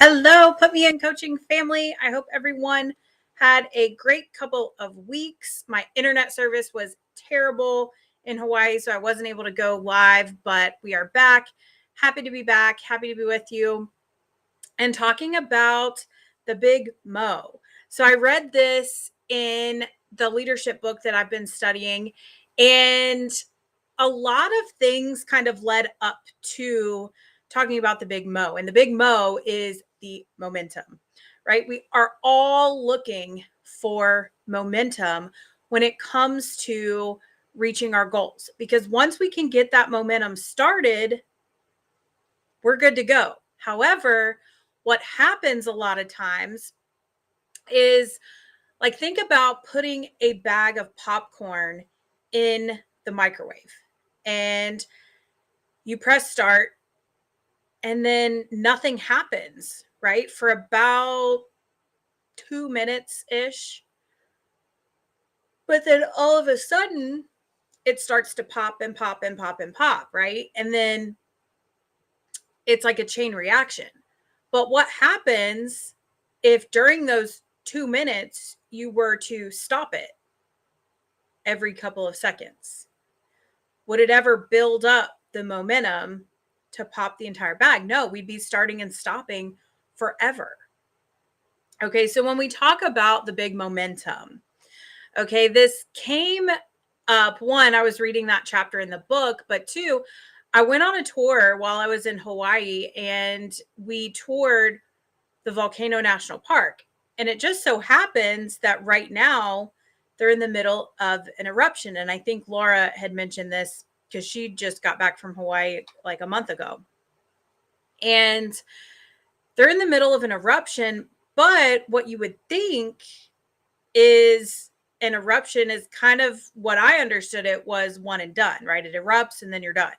Hello, Put Me in Coaching family. I hope everyone had a great couple of weeks. My internet service was terrible in Hawaii, so I wasn't able to go live, but we are back. Happy to be back. Happy to be with you and talking about the Big Mo. So I read this in the leadership book that I've been studying, and a lot of things kind of led up to talking about the Big Mo. And the Big Mo is the momentum, right? We are all looking for momentum when it comes to reaching our goals, because once we can get that momentum started, we're good to go. However, what happens a lot of times is, like, think about putting a bag of popcorn in the microwave and you press start and then nothing happens, right? For about 2 minutes ish. But then all of a sudden, it starts to pop and pop and pop and pop, right? And then it's like a chain reaction. But what happens if during those 2 minutes you were to stop it every couple of seconds? Would it ever build up the momentum to pop the entire bag? No, we'd be starting and stopping forever. Okay, so when we talk about the big momentum, okay, this came up. One, I was reading that chapter in the book, but two, I went on a tour while I was in Hawaii and we toured the Volcano National Park. And it just so happens that right now they're in the middle of an eruption. And I think Laura had mentioned this because she just got back from Hawaii like a month ago. And they're in the middle of an eruption. But what you would think is an eruption is kind of what I understood it was one and done, right? It erupts and then you're done.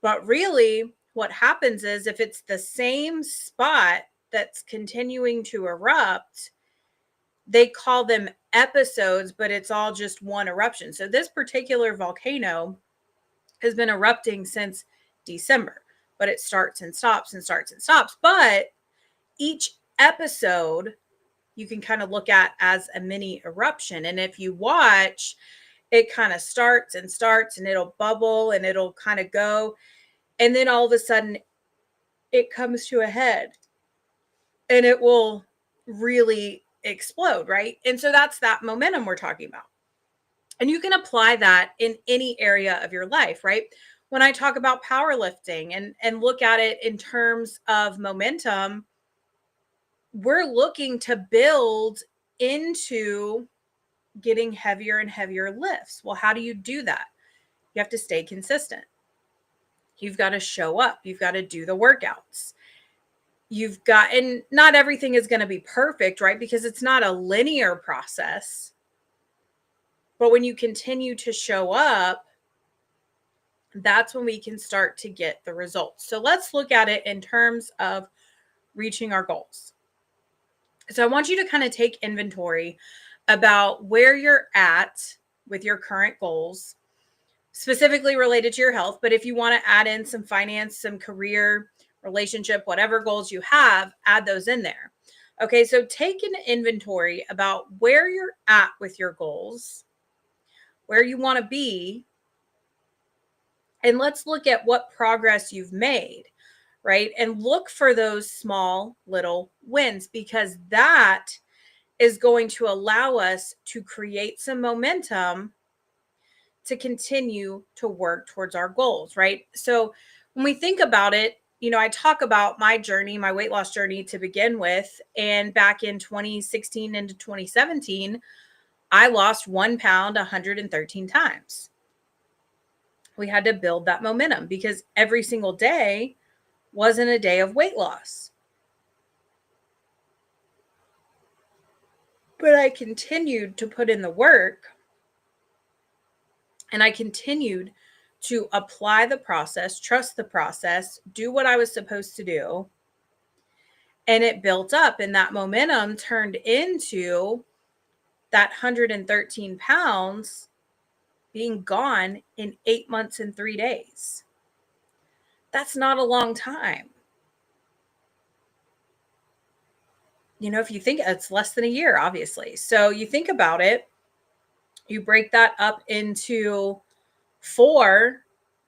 But really, what happens is if it's the same spot that's continuing to erupt, they call them episodes, but it's all just one eruption. So this particular volcano has been erupting since December, but it starts and stops and starts and stops. But each episode you can kind of look at as a mini eruption. And if you watch, it kind of starts and it'll bubble and it'll kind of go. And then all of a sudden it comes to a head and it will really explode, right? And so that's that momentum we're talking about. And you can apply that in any area of your life, right? When I talk about powerlifting and look at it in terms of momentum, we're looking to build into getting heavier and heavier lifts. Well, how do you do that? You have to stay consistent. You've got to show up. You've got to do the workouts. You've got, and not everything is going to be perfect, right? Because it's not a linear process. But when you continue to show up, that's when we can start to get the results. So let's look at it in terms of reaching our goals. So I want you to kind of take inventory about where you're at with your current goals, specifically related to your health. But if you want to add in some finance, some career, relationship, whatever goals you have, add those in there. Okay, so take an inventory about where you're at with your goals, where you want to be, and let's look at what progress you've made, right? And look for those small little wins, because that is going to allow us to create some momentum to continue to work towards our goals, right? So when we think about it, I talk about my journey, my weight loss journey to begin with. And back in 2016 into 2017, I lost 1 pound 113 times. We had to build that momentum because every single day wasn't a day of weight loss. But I continued to put in the work and I continued to apply the process, trust the process, do what I was supposed to do. And it built up, and that momentum turned into that 113 pounds being gone in 8 months and 3 days. That's not a long time. if you think it's less than a year, obviously. So you think about it, you break that up into 4,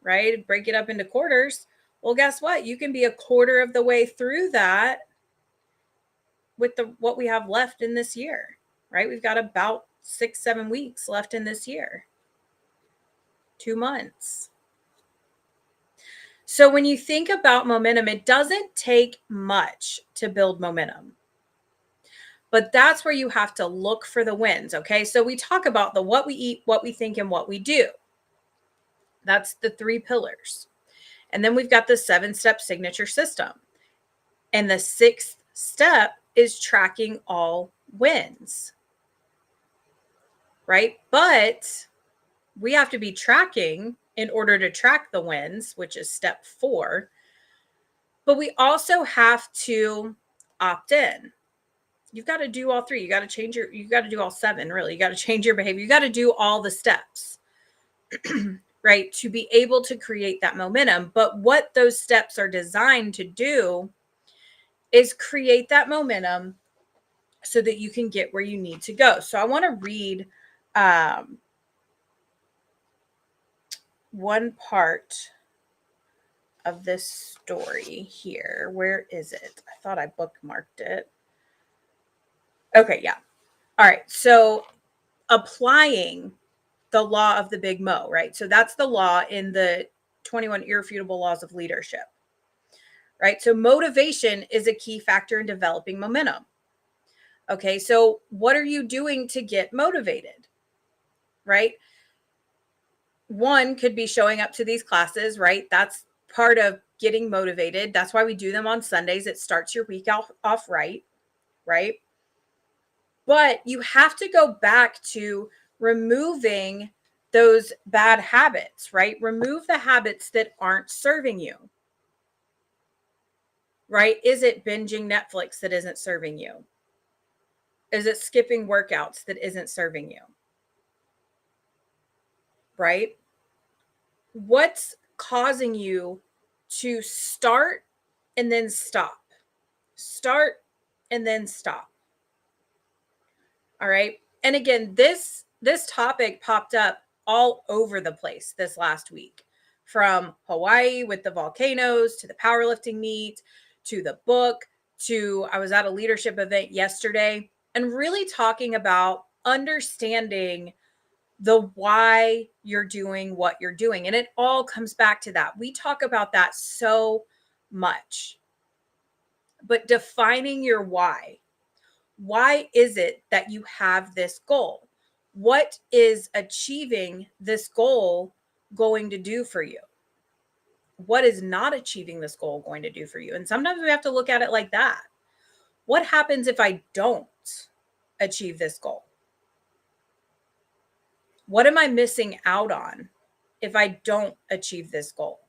right? Break it up into quarters. Well, guess what? You can be a quarter of the way through that with what we have left in this year, right? We've got about 6-7 weeks left in this year. 2 months. So when you think about momentum, it doesn't take much to build momentum. But that's where you have to look for the wins, okay? So we talk about the what we eat, what we think, and what we do. That's the 3 pillars. And then we've got the 7-step signature system. And the 6th step is tracking all wins, right? But we have to be tracking in order to track the wins, which is step 4. But we also have to opt in. You've got to do all 3. You got to do all 7, really. You got to change your behavior. You got to do all the steps, right? To be able to create that momentum. But what those steps are designed to do is create that momentum so that you can get where you need to go. So I want to read one part of this story here. Where is it? I thought I bookmarked it. Okay, yeah. All right. So applying the law of the Big Mo, right? So that's the law in the 21 Irrefutable Laws of Leadership, right? So motivation is a key factor in developing momentum. Okay, so what are you doing to get motivated, right? One could be showing up to these classes, right? That's part of getting motivated. That's why we do them on Sundays. It starts your week off right, right? But you have to go back to removing those bad habits, right? Remove the habits that aren't serving you, right? Is it binging Netflix that isn't serving you? Is it skipping workouts that isn't serving you? Right? What's causing you to start and then stop? Start and then stop. All right. And again, this topic popped up all over the place this last week, from Hawaii with the volcanoes to the powerlifting meet to the book to I was at a leadership event yesterday and really talking about understanding the why you're doing what you're doing. And it all comes back to that. We talk about that so much, but defining your why. Why is it that you have this goal? What is achieving this goal going to do for you? What is not achieving this goal going to do for you? And sometimes we have to look at it like that. What happens if I don't achieve this goal? What am I missing out on if I don't achieve this goal?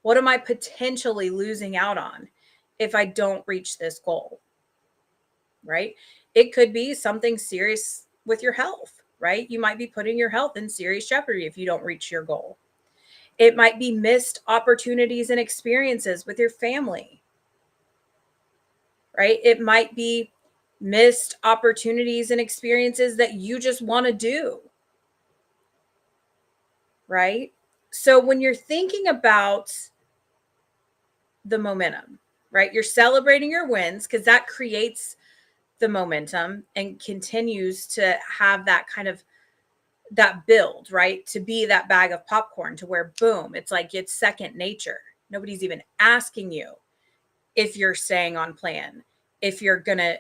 What am I potentially losing out on if I don't reach this goal? Right? It could be something serious with your health, right? You might be putting your health in serious jeopardy if you don't reach your goal. It might be missed opportunities and experiences with your family, right? It might be missed opportunities and experiences that you just want to do, right? So when you're thinking about the momentum, right, you're celebrating your wins because that creates the momentum and continues to have that kind of that build, right? To be that bag of popcorn to where, boom, it's like it's second nature. Nobody's even asking you if you're staying on plan, if you're going to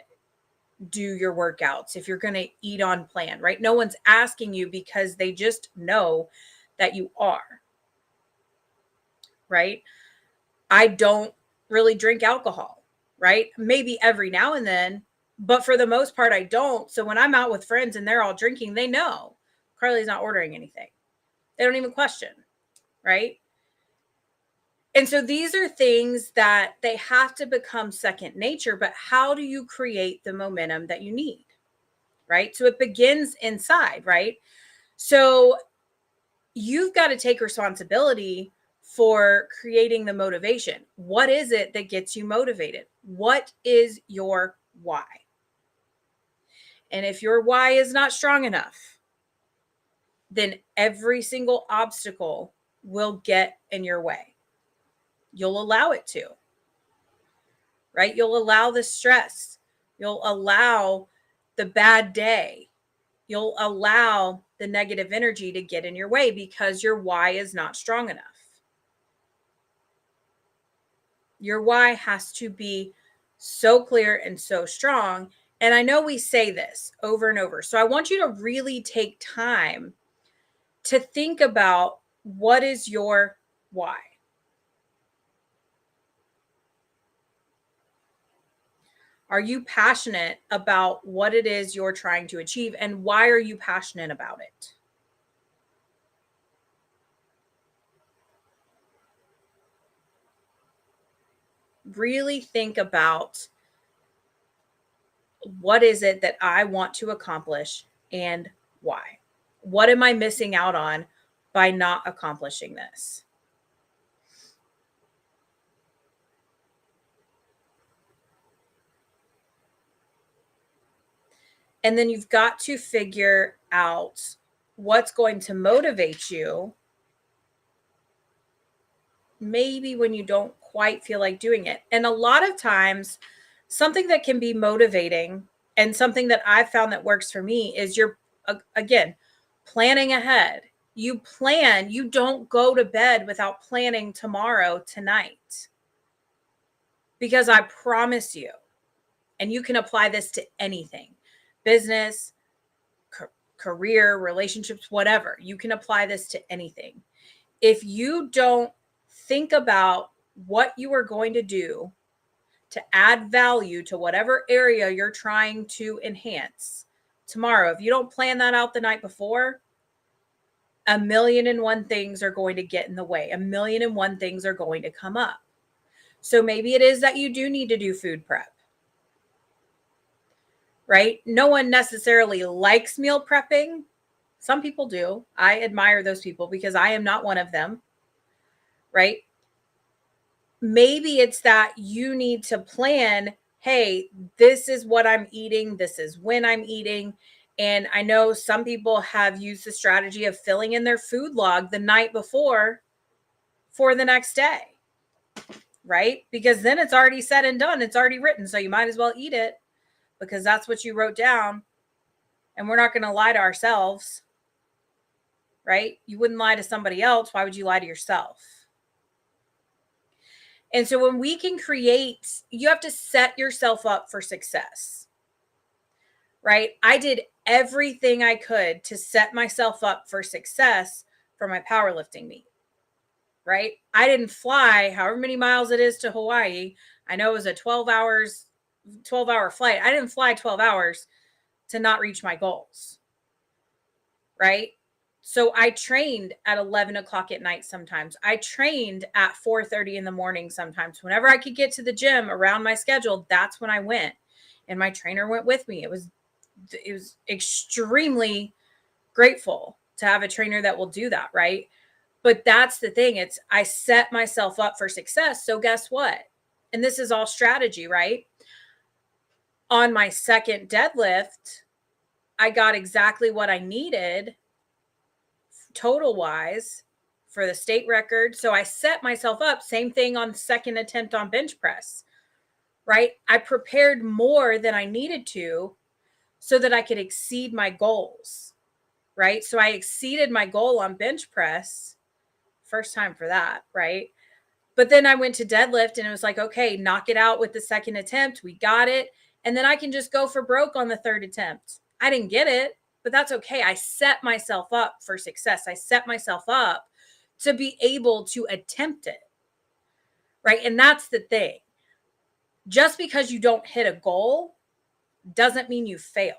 do your workouts, if you're going to eat on plan, right? No one's asking you because they just know that you are, right? I don't really drink alcohol, right? Maybe every now and then, but for the most part, I don't. So when I'm out with friends and they're all drinking, they know Carly's not ordering anything. They don't even question, right? And so these are things that they have to become second nature, but how do you create the momentum that you need, right? So it begins inside, right? So you've got to take responsibility for creating the motivation. What is it that gets you motivated? What is your why? And if your why is not strong enough, then every single obstacle will get in your way. You'll allow it to, right? You'll allow the stress. You'll allow the bad day. You'll allow the negative energy to get in your way because your why is not strong enough. Your why has to be so clear and so strong. And I know we say this over and over. So I want you to really take time to think about what is your why. Are you passionate about what it is you're trying to achieve, and why are you passionate about it? Really think about what is it that I want to accomplish and why? What am I missing out on by not accomplishing this? And then you've got to figure out what's going to motivate you, maybe when you don't quite feel like doing it. And a lot of times, something that can be motivating and something that I've found that works for me is you're, again, planning ahead. You plan, you don't go to bed without planning tomorrow, tonight. Because I promise you, and you can apply this to anything, business, career, relationships, whatever. You can apply this to anything. If you don't think about what you are going to do to add value to whatever area you're trying to enhance tomorrow, if you don't plan that out the night before, a million and one things are going to get in the way. A million and one things are going to come up. So maybe it is that you do need to do food prep, right? No one necessarily likes meal prepping. Some people do. I admire those people because I am not one of them, right? Maybe it's that you need to plan, hey, this is what I'm eating. This is when I'm eating. And I know some people have used the strategy of filling in their food log the night before for the next day, right? Because then it's already said and done. It's already written. So you might as well eat it because that's what you wrote down. And we're not going to lie to ourselves, right? You wouldn't lie to somebody else. Why would you lie to yourself? And so when we can create, you have to set yourself up for success, right? I did everything I could to set myself up for success for my powerlifting meet, right? I didn't fly however many miles it is to Hawaii. I know it was a 12-hour flight. I didn't fly 12 hours to not reach my goals, right? So I trained at 11 o'clock at night sometimes. I trained at 4:30 in the morning sometimes. Whenever I could get to the gym around my schedule, that's when I went. And my trainer went with me. It was extremely grateful to have a trainer that will do that, right? But that's the thing. It's I set myself up for success. So guess what? And this is all strategy, right? On my second deadlift, I got exactly what I needed total wise for the state record. So I set myself up, same thing on the second attempt on bench press, right? I prepared more than I needed to so that I could exceed my goals, right? So I exceeded my goal on bench press, first time for that, right? But then I went to deadlift and it was like, okay, knock it out with the second attempt. We got it. And then I can just go for broke on the third attempt. I didn't get it, but that's okay. I set myself up for success. I set myself up to be able to attempt it, right? And that's the thing. Just because you don't hit a goal doesn't mean you failed.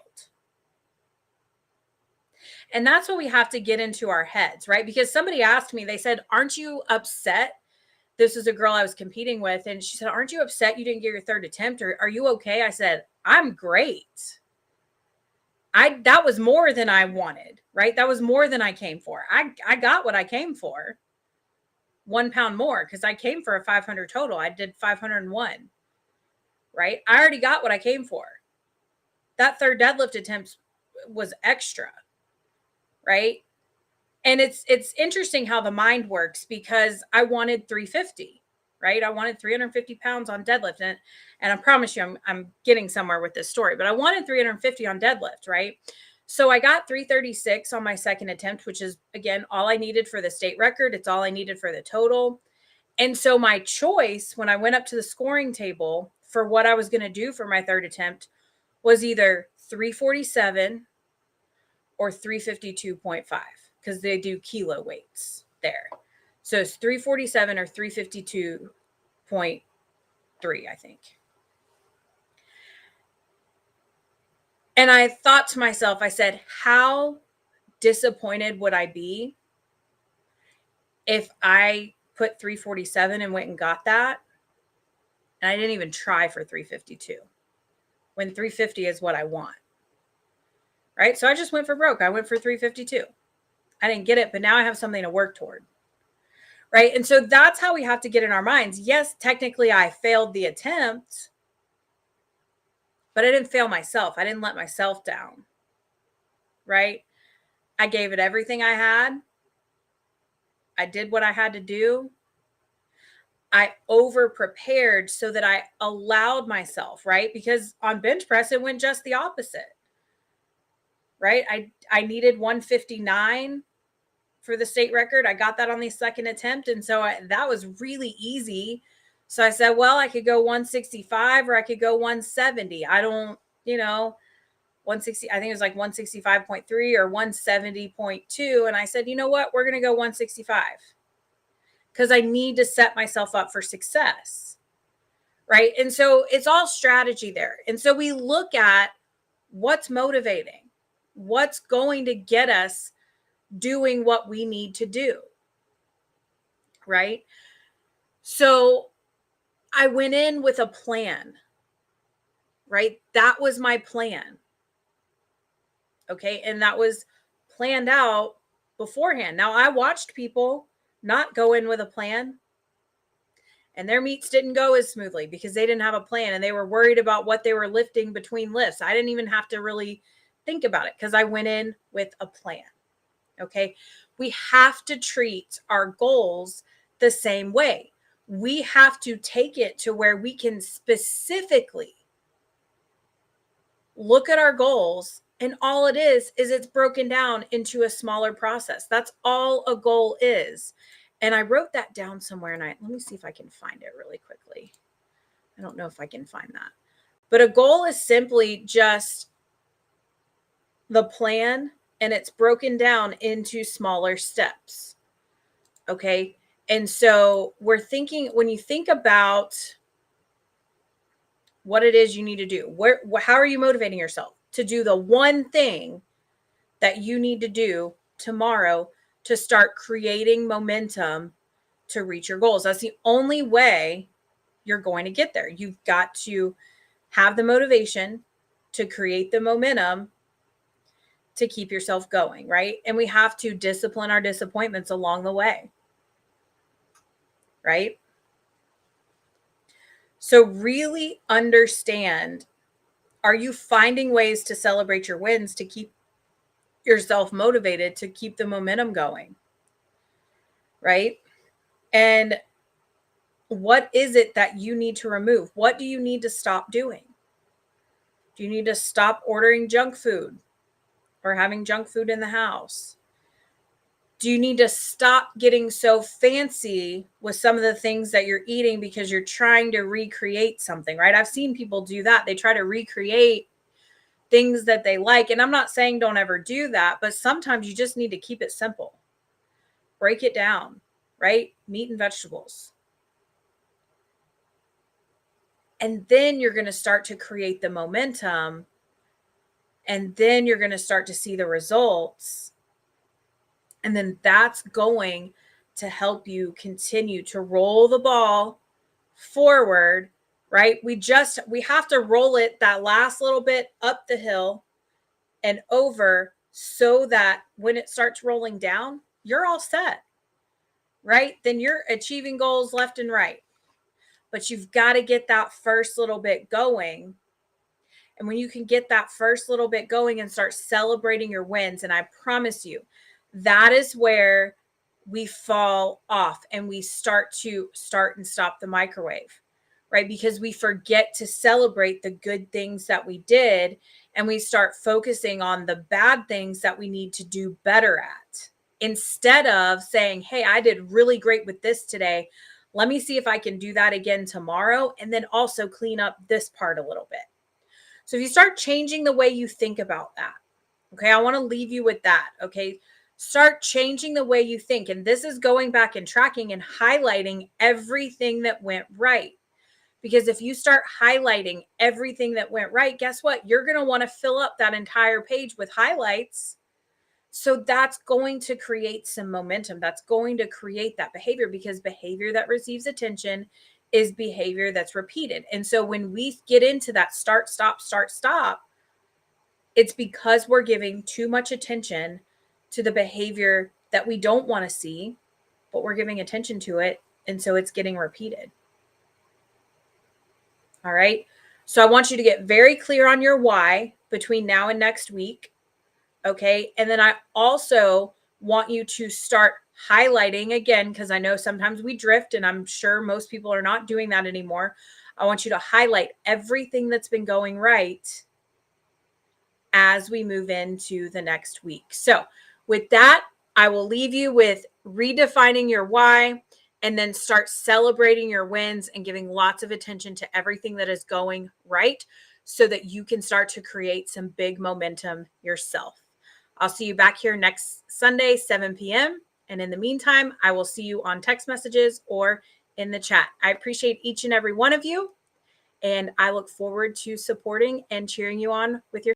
And that's what we have to get into our heads, right? Because somebody asked me, they said, aren't you upset? This is a girl I was competing with. And she said, aren't you upset you didn't get your third attempt? Or are you okay? I said, I'm great. That was more than I wanted, right? That was more than I came for. I got what I came for. 1 pound more because I came for a 500 total. I did 501, right? I already got what I came for. That third deadlift attempt was extra, right? And it's interesting how the mind works because I wanted 350, right? I wanted 350 pounds on deadlift. And I promise you, I'm getting somewhere with this story, but I wanted 350 on deadlift, right? So I got 336 on my second attempt, which is, again, all I needed for the state record. It's all I needed for the total. And so my choice when I went up to the scoring table for what I was going to do for my third attempt was either 347 or 352.5 because they do kilo weights there. So it's 347 or 352.3, I think. And I thought to myself, I said, how disappointed would I be if I put 347 and went and got that? And I didn't even try for 352 when 350 is what I want. Right? So I just went for broke. I went for 352. I didn't get it, but now I have something to work toward. Right? And so that's how we have to get in our minds. Yes, technically I failed the attempt, but I didn't fail myself. I didn't let myself down. Right? I gave it everything I had. I did what I had to do. I over prepared so that I allowed myself, right? Because on bench press, it went just the opposite, right? I needed 159 for the state record. I got that on the second attempt. And so that was really easy. So I said, well, I could go 165 or I could go 170. I don't, 160, I think it was like 165.3 or 170.2. And I said, you know what? We're going to go 165 because I need to set myself up for success. Right. And so it's all strategy there. And so we look at what's motivating, what's going to get us doing what we need to do. Right. So I went in with a plan. Right. That was my plan. Okay. And that was planned out beforehand. Now I watched people not go in with a plan, and their meets didn't go as smoothly because they didn't have a plan and they were worried about what they were lifting between lifts. I didn't even have to really think about it because I went in with a plan. Okay. We have to treat our goals the same way. We have to take it to where we can specifically look at our goals, and all it is it's broken down into a smaller process. That's all a goal is. And I wrote that down somewhere, and let me see if I can find it really quickly. I don't know if I can find that. But a goal is simply just the plan, and it's broken down into smaller steps. Okay? And so we're thinking, when you think about what it is you need to do, how are you motivating yourself to do the one thing that you need to do tomorrow to start creating momentum to reach your goals? That's the only way you're going to get there. You've got to have the motivation to create the momentum to keep yourself going, right? And we have to discipline our disappointments along the way, right? So really understand, are you finding ways to celebrate your wins to keep yourself motivated, to keep the momentum going, right? And what is it that you need to remove? What do you need to stop doing? Do you need to stop ordering junk food or having junk food in the house? Do you need to stop getting so fancy with some of the things that you're eating because you're trying to recreate something, right? I've seen people do that. They try to recreate things that they like. And I'm not saying don't ever do that, but sometimes you just need to keep it simple. Break it down, right? Meat and vegetables. And then you're going to start to create the momentum. And then you're going to start to see the results. And then that's going to help you continue to roll the ball forward, right? We have to roll it that last little bit up the hill and over so that when it starts rolling down, you're all set, right? Then you're achieving goals left and right. But you've got to get that first little bit going. And when you can get that first little bit going and start celebrating your wins, and I promise you, that is where we fall off and we start and stop the microwave, right? Because we forget to celebrate the good things that we did and we start focusing on the bad things that we need to do better at. Instead of saying, hey, I did really great with this today. Let me see if I can do that again tomorrow. And then also clean up this part a little bit. So if you start changing the way you think about that, okay, I want to leave you with that. Okay. Start changing the way you think. And this is going back and tracking and highlighting everything that went right. Because if you start highlighting everything that went right, guess what? You're going to want to fill up that entire page with highlights. So that's going to create some momentum. That's going to create that behavior, because behavior that receives attention is behavior that's repeated. And so when we get into that start, stop, it's because we're giving too much attention to the behavior that we don't want to see, but we're giving attention to it. And so it's getting repeated. All right. So I want you to get very clear on your why between now and next week. Okay. And then I also want you to start highlighting again, because I know sometimes we drift and I'm sure most people are not doing that anymore. I want you to highlight everything that's been going right as we move into the next week. So with that, I will leave you with redefining your why and then start celebrating your wins and giving lots of attention to everything that is going right so that you can start to create some big momentum yourself. I'll see you back here next Sunday, 7 p.m. And in the meantime, I will see you on text messages or in the chat. I appreciate each and every one of you. And I look forward to supporting and cheering you on with your